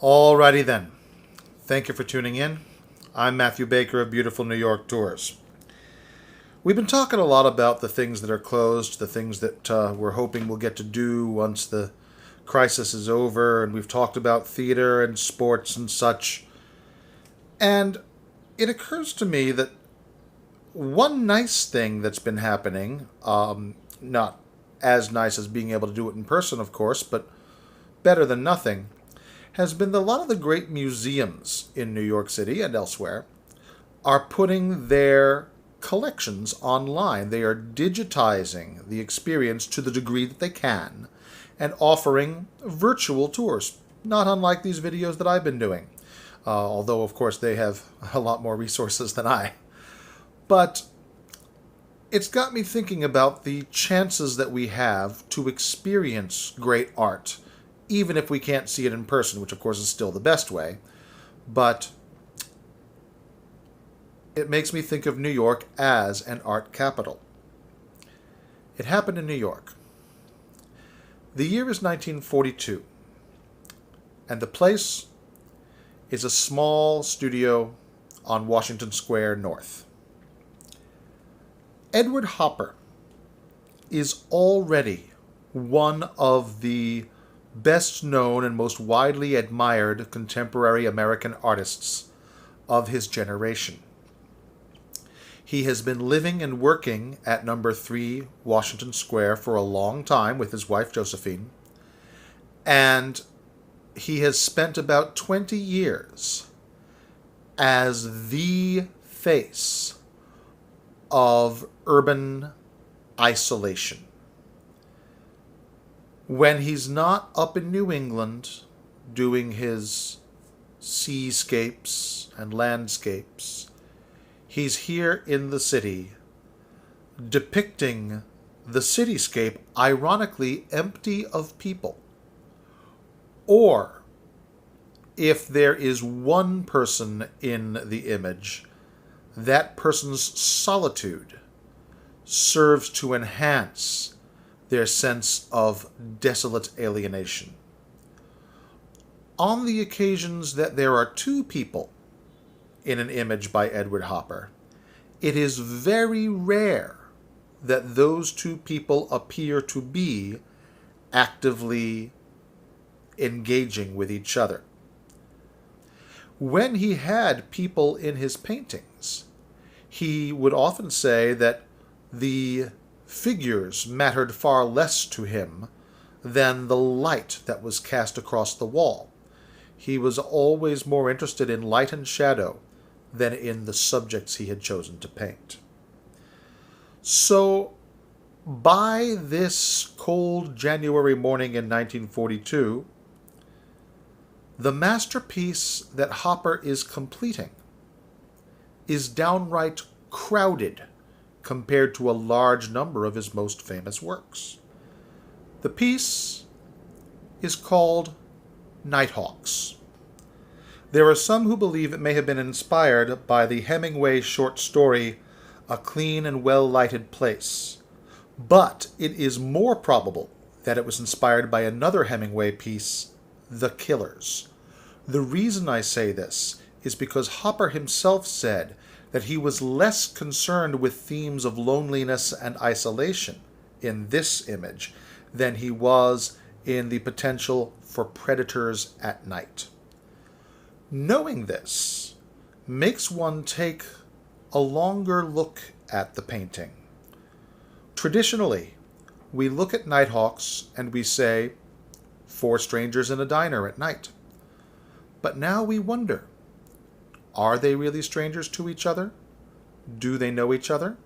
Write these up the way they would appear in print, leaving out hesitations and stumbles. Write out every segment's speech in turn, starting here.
Alrighty then. Thank you for tuning in. I'm Matthew Baker of Beautiful New York Tours. We've been talking a lot about the things that are closed, the things that we're hoping we'll get to do once the crisis is over, and we've talked about theater and sports and such. And it occurs to me that one nice thing that's been happening, not as nice as being able to do it in person, of course, but better than nothing, has been that a lot of the great museums in New York City and elsewhere are putting their collections online. They are digitizing the experience to the degree that they can and offering virtual tours, not unlike these videos that I've been doing, although, of course, they have a lot more resources than I. But it's got me thinking about the chances that we have to experience great art, even if we can't see it in person, which of course is still the best way. But it makes me think of New York as an art capital. It happened in New York. The year is 1942, and the place is a small studio on Washington Square North. Edward Hopper is already one of the best known and most widely admired contemporary American artists of his generation. He has been living and working at number 3 Washington Square for a long time with his wife Josephine, and he has spent about 20 years as the face of urban isolation. When he's not up in New England doing his seascapes and landscapes, he's here in the city depicting the cityscape ironically empty of people. Or, if there is one person in the image, that person's solitude serves to enhance their sense of desolate alienation. On the occasions that there are two people in an image by Edward Hopper, it is very rare that those two people appear to be actively engaging with each other. When he had people in his paintings, he would often say that the figures mattered far less to him than the light that was cast across the wall. He was always more interested in light and shadow than in the subjects he had chosen to paint. So, by this cold January morning in 1942, the masterpiece that Hopper is completing is downright crowded compared to a large number of his most famous works. The piece is called Nighthawks. There are some who believe it may have been inspired by the Hemingway short story A Clean and Well-Lighted Place, but it is more probable that it was inspired by another Hemingway piece, The Killers. The reason I say this is because Hopper himself said that he was less concerned with themes of loneliness and isolation in this image than he was in the potential for predators at night. Knowing this makes one take a longer look at the painting. Traditionally, we look at Nighthawks and we say, 4 strangers in a diner at night. But now we wonder, are they really strangers to each other? Do they know each other?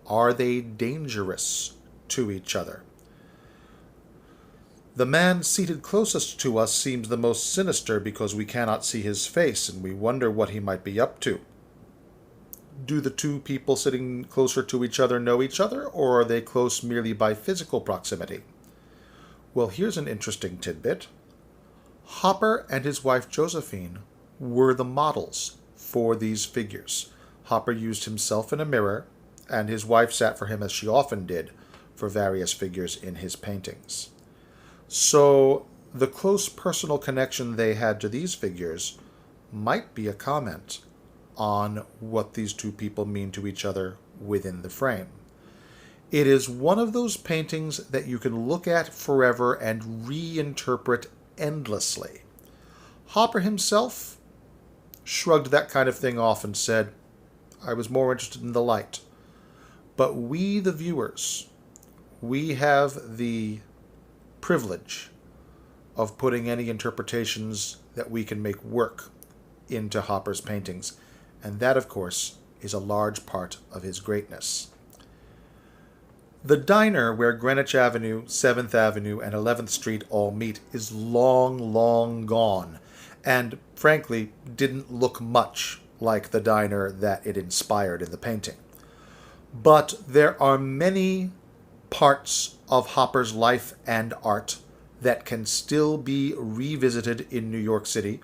Are they dangerous to each other? The man seated closest to us seems the most sinister because we cannot see his face and we wonder what he might be up to. Do the two people sitting closer to each other know each other, or are they close merely by physical proximity? Well, here's an interesting tidbit. Hopper and his wife Josephine were the models for these figures. Hopper used himself in a mirror, and his wife sat for him, as she often did, for various figures in his paintings. So the close personal connection they had to these figures might be a comment on what these two people mean to each other within the frame. It is one of those paintings that you can look at forever and reinterpret endlessly. Hopper himself shrugged that kind of thing off and said, I was more interested in the light. But we, the viewers, we have the privilege of putting any interpretations that we can make work into Hopper's paintings. And that, of course, is a large part of his greatness. The diner where Greenwich Avenue, 7th Avenue, and 11th Street all meet is long, long gone, and frankly didn't look much like the diner that it inspired in the painting. But there are many parts of Hopper's life and art that can still be revisited in New York City,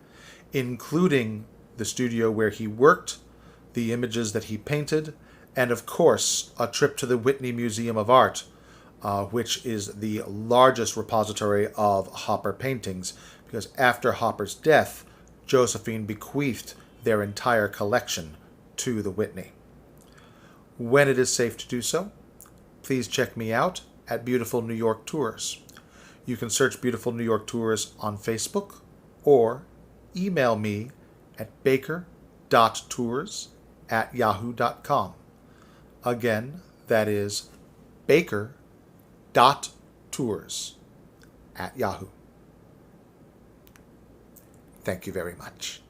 including the studio where he worked, the images that he painted, and of course a trip to the Whitney Museum of Art, which is the largest repository of Hopper paintings, because after Hopper's death, Josephine bequeathed their entire collection to the Whitney. When it is safe to do so, please check me out at Beautiful New York Tours. You can search Beautiful New York Tours on Facebook or email me at baker.tours@yahoo.com. Again, that is baker.tours@yahoo. Thank you very much.